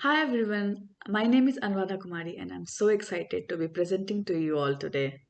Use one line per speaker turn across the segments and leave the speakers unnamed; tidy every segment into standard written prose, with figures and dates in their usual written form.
Hi everyone, my name is Anuradha Kumari and I'm so excited to be presenting to you all today.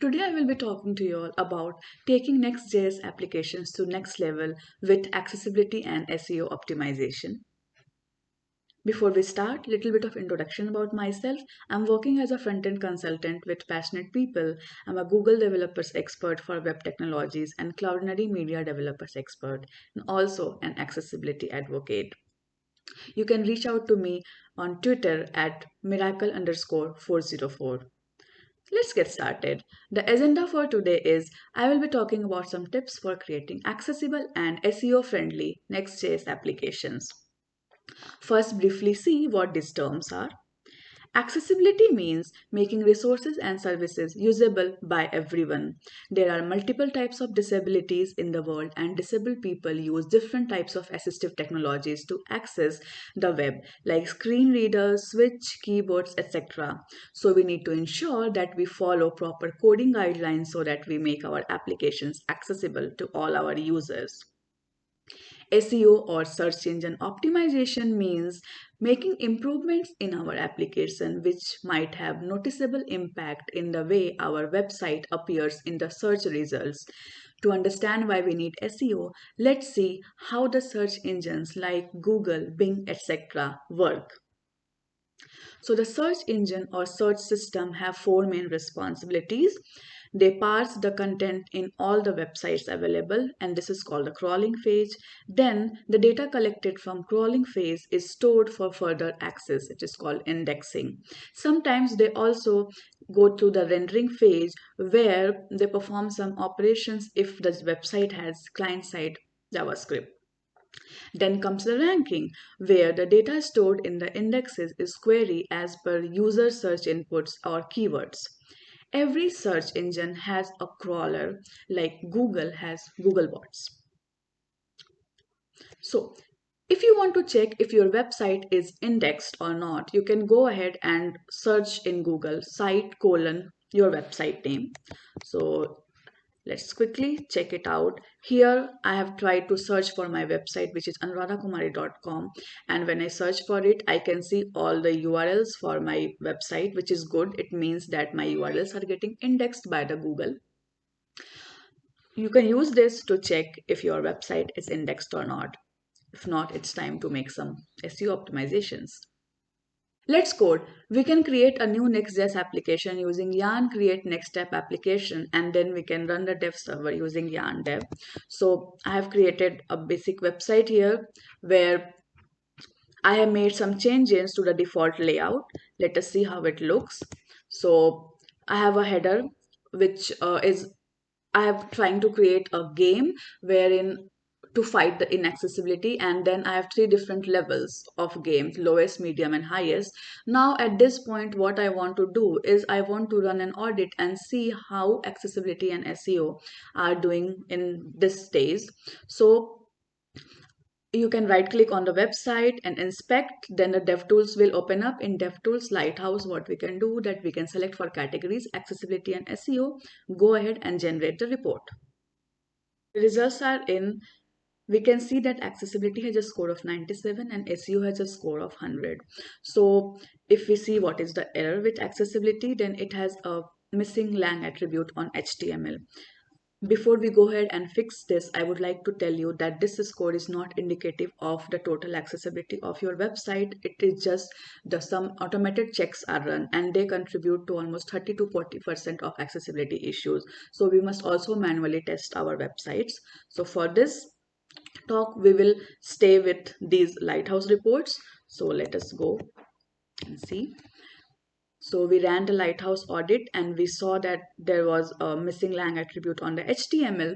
Today I will be talking to you all about taking Next.js applications to next level with accessibility and SEO optimization. Before we start, little bit of introduction about myself. I'm working as a front-end consultant with passionate people. I'm a Google developers expert for web technologies and Cloudinary media developers expert and also an accessibility advocate. You can reach out to me on Twitter at miracle_404. Let's get started. The agenda for today is I will be talking about some tips for creating accessible and SEO friendly Next.js applications. First, briefly see what these terms are. Accessibility means making resources and services usable by everyone. There are multiple types of disabilities in the world, and disabled people use different types of assistive technologies to access the web, like screen readers, switch, keyboards, etc. So, we need to ensure that we follow proper coding guidelines so that we make our applications accessible to all our users. SEO or search engine optimization means making improvements in our application which might have noticeable impact in the way our website appears in the search results. To understand why we need SEO, let's see how the search engines like Google, Bing, etc. work. So the search engine or search system have four main responsibilities. They parse the content in all the websites available, and this is called the crawling phase. Then the data collected from crawling phase is stored for further access. It is called indexing. Sometimes they also go to the rendering phase where they perform some operations if the website has client-side JavaScript. Then comes the ranking, where the data stored in the indexes is queried as per user search inputs or keywords. Every search engine has a crawler, like Google has Googlebots. So, if you want to check if your website is indexed or not, you can go ahead and search in Google site colon your website name. So let's quickly check it out. Here I have tried to search for my website, which is anuradhakumari.com, and when I search for it I can see all the URLs for my website, which is good. It means that my URLs are getting indexed by the Google. You can use this to check if your website is indexed or not. If not, it's time to make some SEO optimizations. Let's code. We can create a new Next.js application using yarn create next step application, and then we can run the dev server using yarn dev. So I have created a basic website here where I have made some changes to the default layout. Let us see how it looks. So I have a header which is I am trying to create a game wherein to fight the inaccessibility, and then I have three different levels of games: lowest, medium, and highest. Now at this point what I want to do is I want to run an audit and see how accessibility and SEO are doing in this stage. So you can right click on the website and inspect, then the DevTools will open up. In DevTools Lighthouse, what we can do that we can select for categories accessibility and SEO, go ahead and generate the report. The results are in. We can see that accessibility has a score of 97 and SEO has a score of 100. So if we see what is the error with accessibility, then it has a missing lang attribute on HTML. Before we go ahead and fix this, I would like to tell you that this score is not indicative of the total accessibility of your website. It is just some automated checks are run and they contribute to almost 30 to 40% of accessibility issues. So we must also manually test our websites. So for this talk, we will stay with these Lighthouse reports. So let us go and see. So we ran the Lighthouse audit and we saw that there was a missing lang attribute on the HTML.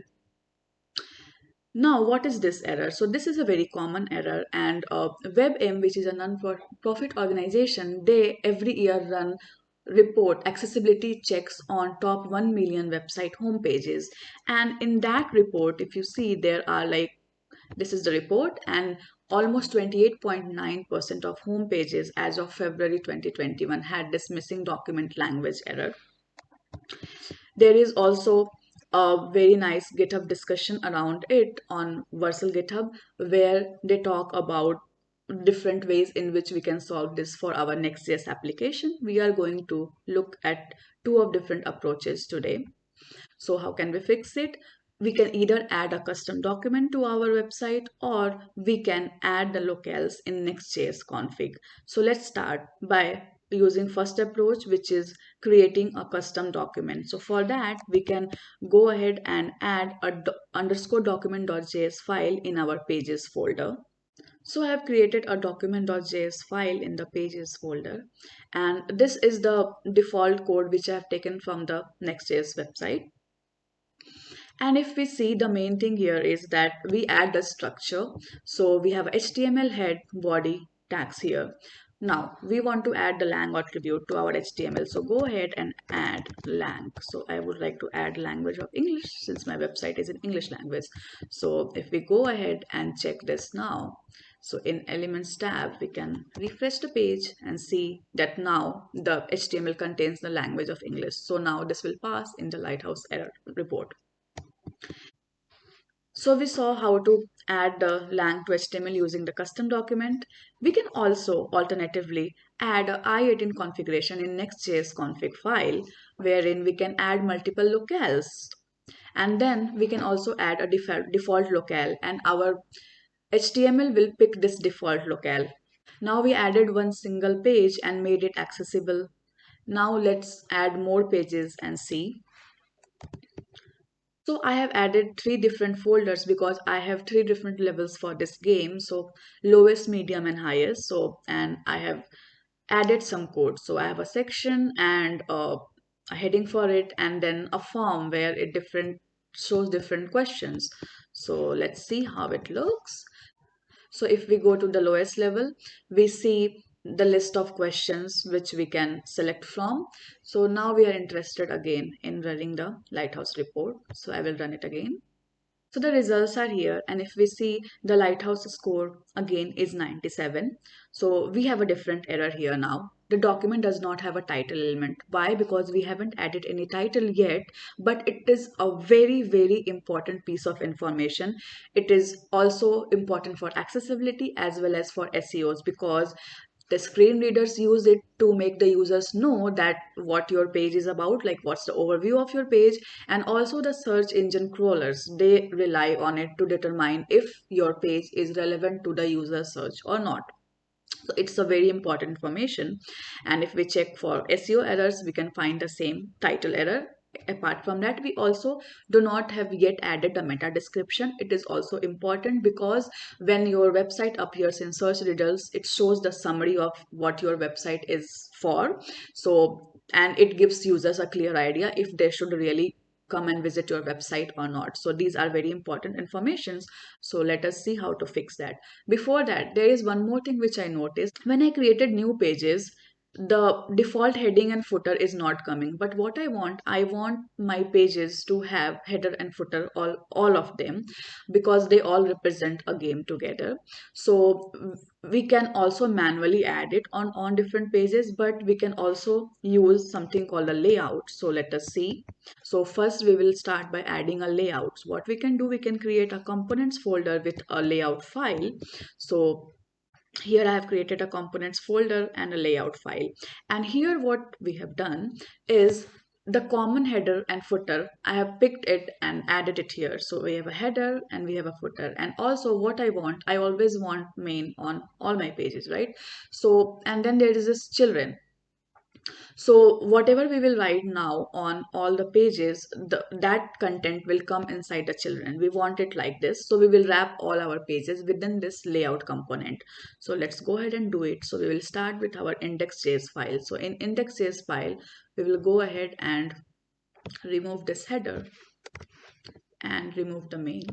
Now, what is this error? So this is a very common error, and WebM, which is a non-profit organization, they every year run report accessibility checks on top 1 million website homepages. And in that report, if you see, there are like, this is the report, and almost 28.9% of home pages as of February 2021 had this missing document language error. There is also a very nice GitHub discussion around it on Vercel GitHub, where they talk about different ways in which we can solve this for our Next.js application. We are going to look at two of different approaches today. So how can we fix it? We can either add a custom document to our website, or we can add the locales in Next.js config. So let's start by using first approach, which is creating a custom document. So for that, we can go ahead and add a underscore document.js file in our pages folder. So I have created a document.js file in the pages folder, and this is the default code which I have taken from the Next.js website. And if we see, the main thing here is that we add the structure. So we have HTML head, body, tags here. Now we want to add the lang attribute to our HTML. So go ahead and add lang. So I would like to add language of English since my website is in English language. So if we go ahead and check this now, so in elements tab, we can refresh the page and see that now the HTML contains the language of English. So now this will pass in the Lighthouse error report. So we saw how to add the lang to HTML using the custom document. We can also alternatively add a I18 configuration in Next.js config file, wherein we can add multiple locales. And then we can also add a default locale, and our HTML will pick this default locale. Now we added one single page and made it accessible. Now let's add more pages and see. So I have added three different folders because I have three different levels for this game. So lowest, medium, and highest. So, and I have added some code. So I have a section and a heading for it, and then a form where it different shows different questions. So let's see how it looks. So if we go to the lowest level, we see the list of questions which we can select from. So now we are interested again in running the Lighthouse report. So I will run it again. So the results are here, and if we see, the Lighthouse score again is 97. So we have a different error here now. The document does not have a title element. Why? Because we haven't added any title yet, but it is a very, very important piece of information. It is also important for accessibility as well as for SEOs, because the screen readers use it to make the users know that what your page is about, like what's the overview of your page. And also the search engine crawlers, they rely on it to determine if your page is relevant to the user search or not. So it's a very important information. And if we check for SEO errors, we can find the same title error. Apart from that, we also do not have yet added the meta description. It is also important because when your website appears in search results, it shows the summary of what your website is for. So, and it gives users a clear idea if they should really come and visit your website or not. So these are very important informations. So let us see how to fix that. Before that, there is one more thing which I noticed. When I created new pages, the default heading and footer is not coming. But what I want my pages to have header and footer, all of them, because they all represent a game together. So we can also manually add it on different pages, but we can also use something called a layout. So let us see. So first we will start by adding a layout. So what we can do, we can create a components folder with a layout file. So here I have created a components folder and a layout file. And here what we have done is the common header and footer, I have picked it and added it here. So we have a header and we have a footer. And also what I want, I always want main on all my pages, right? So, and then there is this children. So whatever we will write now on all the pages, that content will come inside the children. We want it like this. So we will wrap all our pages within this layout component. So let's go ahead and do it. So we will start with our index.js file. So in index.js file, we will go ahead and remove this header and remove the main.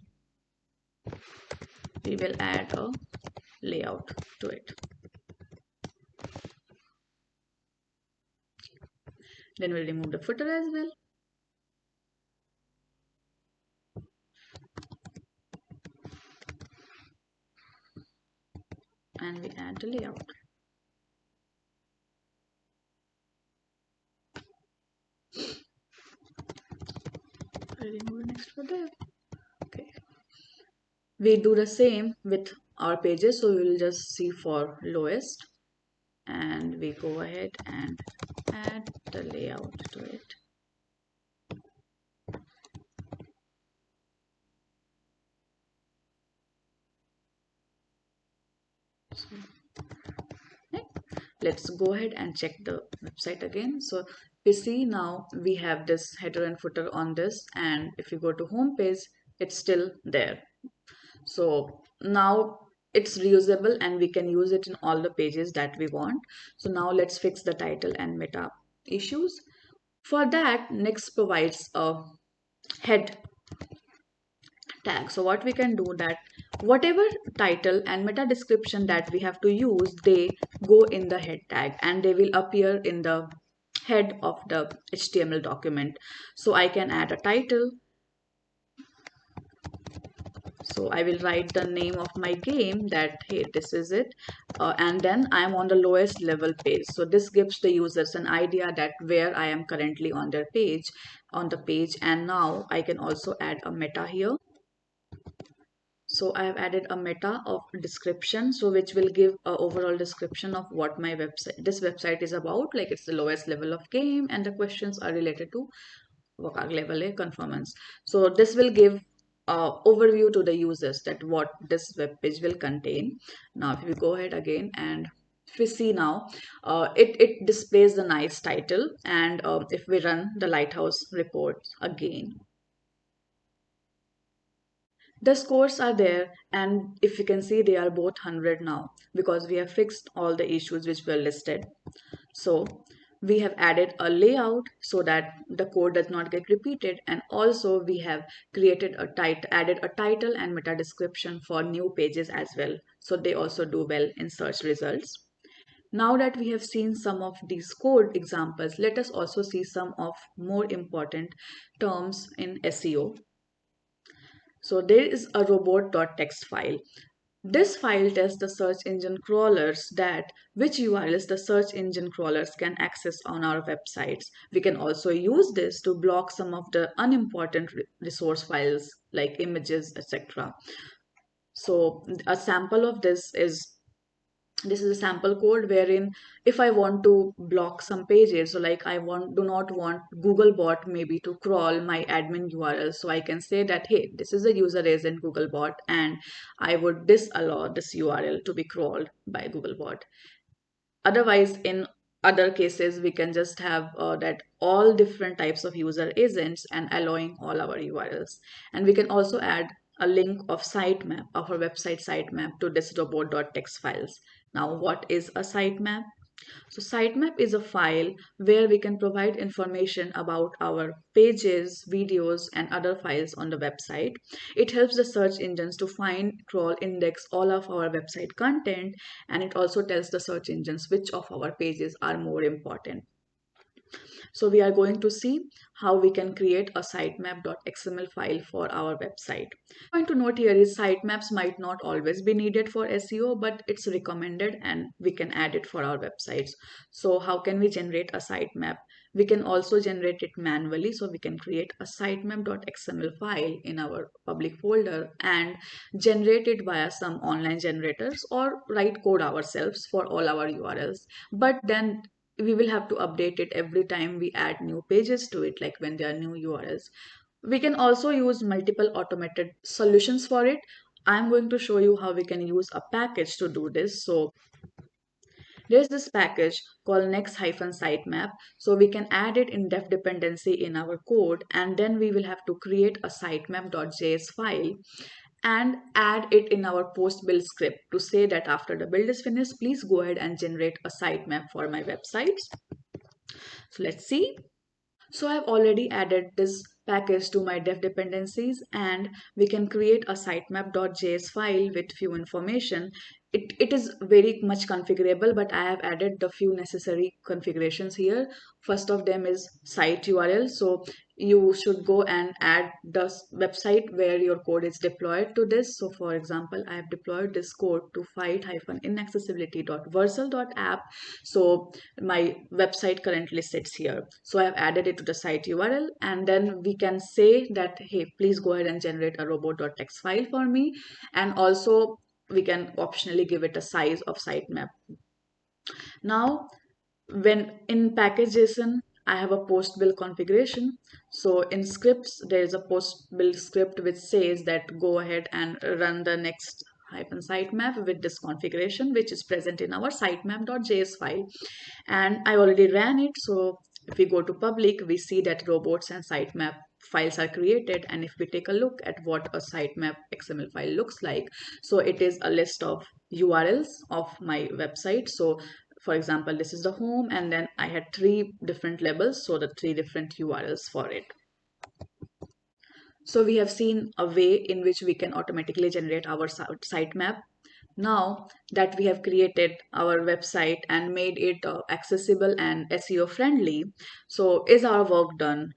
We will add a layout to it. Then we'll remove the footer as well. And we add the layout. I remove the next footer. Okay. We do the same with our pages. So we will just see for lowest, and we go ahead and add the layout to it. So, right. Let's go ahead and check the website again. So we see now we have this header and footer on this, and if you go to home page, it's still there. So now it's reusable and we can use it in all the pages that we want. So now let's fix the title and meta issues. For that, Next provides a head tag. So what we can do that whatever title and meta description that we have to use, they go in the head tag and they will appear in the head of the HTML document. So I can add a title. So I will write the name of my game, that hey, this is it, and then I am on the lowest level page. So this gives the users an idea that where I am currently on their page, on the page. And now I can also add a meta here. So I have added a meta of description, so which will give a overall description of what my website, this website is about. Like it's the lowest level of game, and the questions are related to vocab level A conformance. So this will give overview to the users that what this web page will contain. Now if we go ahead again and if we see now, it displays the nice title, and if we run the Lighthouse report again, the scores are there, and if you can see, they are both 100 now because we have fixed all the issues which were listed. So we have added a layout so that the code does not get repeated, and also we have created a added a title and meta description for new pages as well, so they also do well in search results. Now that we have seen some of these code examples, let us also see some of more important terms in SEO. So there is a robot.txt file. This file tests the search engine crawlers, that which URLs the search engine crawlers can access on our websites. We can also use this to block some of the unimportant resource files like images, etc. So a sample of this is a sample code wherein if I want to block some pages, so like I do not want Googlebot maybe to crawl my admin URL, so I can say that hey, this is a user agent Googlebot, and I would disallow this URL to be crawled by Googlebot. Otherwise, in other cases, we can just have that all different types of user agents and allowing all our URLs. And we can also add a link of sitemap, of our website sitemap, to this robot.txt files. Now, what is a sitemap? So sitemap is a file where we can provide information about our pages, videos, and other files on the website. It helps the search engines to find, crawl, index all of our website content, and it also tells the search engines which of our pages are more important. So we are going to see how we can create a sitemap.xml file for our website. Point to note here is sitemaps might not always be needed for SEO, but it's recommended and we can add it for our websites. So how can we generate a sitemap? We can also generate it manually. So we can create a sitemap.xml file in our public folder and generate it via some online generators, or write code ourselves for all our URLs. But then we will have to update it every time we add new pages to it, like when there are new URLs. We can also use multiple automated solutions for it. I'm going to show you how we can use a package to do this. So there's this package called Next-sitemap. So we can add it in def dependency in our code, and then we will have to create a sitemap.js file and add it in our post build script to say that after the build is finished, please go ahead and generate a sitemap for my websites. So let's see. So I've already added this package to my dev dependencies, and we can create a sitemap.js file with few information. It is very much configurable, but I have added the few necessary configurations here. First of them is site URL. So you should go and add the website where your code is deployed to this. So for example, I have deployed this code to fight-inaccessibility.vercel.app. So my website currently sits here. So I have added it to the site URL, and then we can say that, hey, please go ahead and generate a robot.txt file for me. And also we can optionally give it a size of sitemap. Now, when in package.json, I have a post build configuration. So in scripts, there is a post build script which says that go ahead and run the next hyphen sitemap with this configuration, which is present in our sitemap.js file. And I already ran it. So if we go to public, we see that robots and sitemap files are created. And if we take a look at what a sitemap XML file looks like, so it is a list of URLs of my website. So for example, this is the home, and then I had three different labels, so the three different URLs for it. So we have seen a way in which we can automatically generate our sitemap. Now that we have created our website and made it accessible and SEO friendly, so is our work done?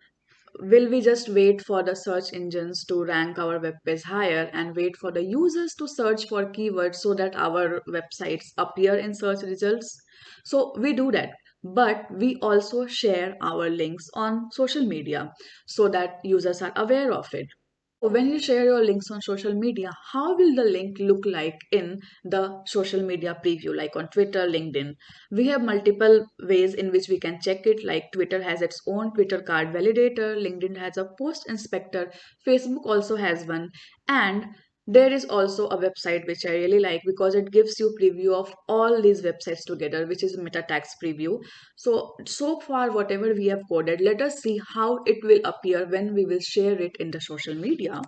Will we just wait for the search engines to rank our web page higher and wait for the users to search for keywords so that our websites appear in search results? So we do that, but we also share our links on social media so that users are aware of it. When you share your links on social media, how will the link look like in the social media preview, like on Twitter, LinkedIn? We have multiple ways in which we can check it, like Twitter has its own Twitter card validator, LinkedIn has a post inspector, Facebook also has one, and there is also a website which I really like because it gives you preview of all these websites together, which is meta tags preview. So far, whatever we have coded, let us see how it will appear when we will share it in the social media.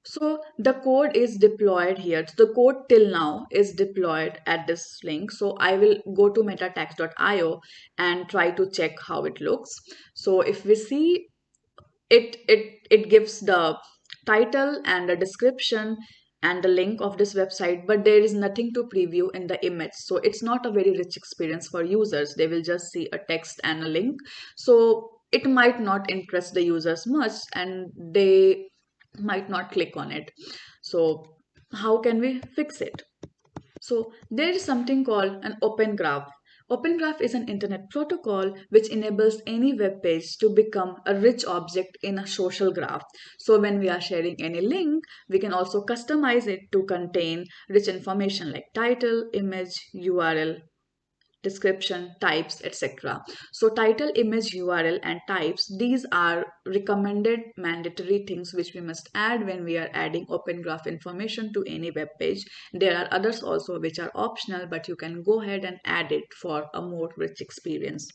So the code is deployed here. So the code till now is deployed at this link. So I will go to metatags.io and try to check how it looks. So if we see it gives the title and the description and the link of this website, but there is nothing to preview in the image, so it's not a very rich experience for users. They will just see a text and a link, so it might not interest the users much and they might not click on it. So how can we fix it? So there is something called an open graph. Open graph is an internet protocol which enables any web page to become a rich object in a social graph. So when we are sharing any link, we can also customize it to contain rich information like title, image, URL, description, types, etc. So title, image, URL and types, these are recommended mandatory things which we must add when we are adding open graph information to any web page. There are others also which are optional, but you can go ahead and add it for a more rich experience.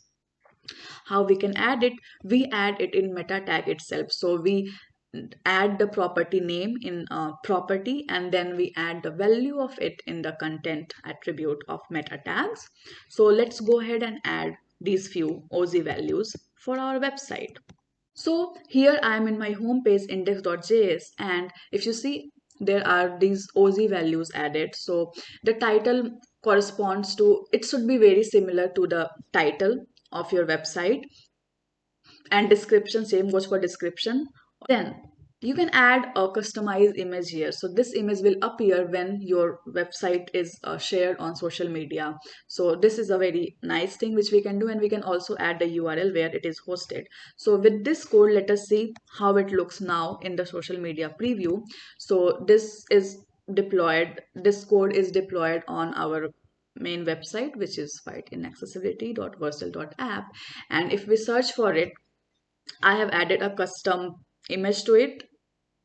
How we can add it? We add it in meta tag itself. So we add the property name in property, and then we add the value of it in the content attribute of meta tags. So let's go ahead and add these few OZ values for our website. So here I am in my home page index.js, and if you see, there are these OZ values added. So the title corresponds to, it should be very similar to the title of your website, and description, same goes for description. Then you can add a customized image here. So this image will appear when your website is shared on social media. So this is a very nice thing which we can do, and we can also add the URL where it is hosted. So with this code, let us see how it looks now in the social media preview. So this code is deployed on our main website, which is fightinaccessibility.versal.app. And if we search for it, I have added a custom image to it.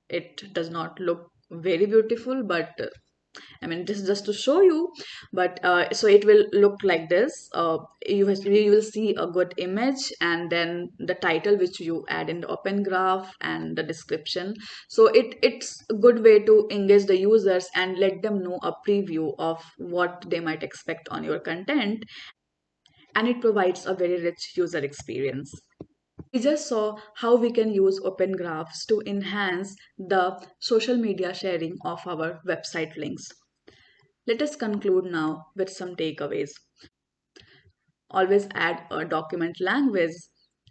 It does not look very beautiful, but I mean, this is just to show you. But so it will look like this. You will see a good image, and then the title which you add in the open graph and the description. So it's a good way to engage the users and let them know a preview of what they might expect on your content, and it provides a very rich user experience. We just saw how we can use open graphs to enhance the social media sharing of our website links. Let us conclude now with some takeaways. Always add a document language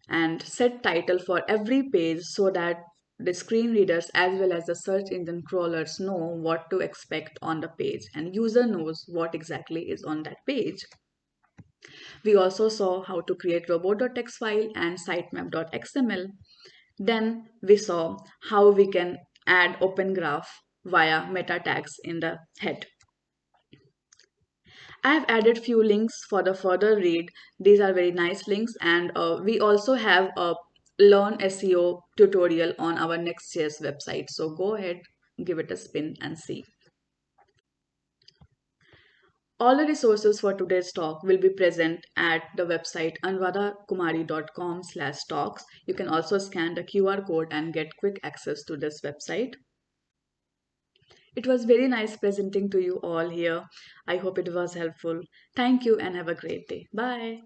and set title for every page so that the screen readers as well as the search engine crawlers know what to expect on the page and user knows what exactly is on that page. We also saw how to create robot.txt file and sitemap.xml. Then we saw how we can add open graph via meta tags in the head. I have added few links for the further read. These are very nice links, and we also have a learn SEO tutorial on our Next.js website. So go ahead, give it a spin and see. All the resources for today's talk will be present at the website anuradhakumari.com/talks. You can also scan the QR code and get quick access to this website. It was very nice presenting to you all here. I hope it was helpful. Thank you and have a great day. Bye.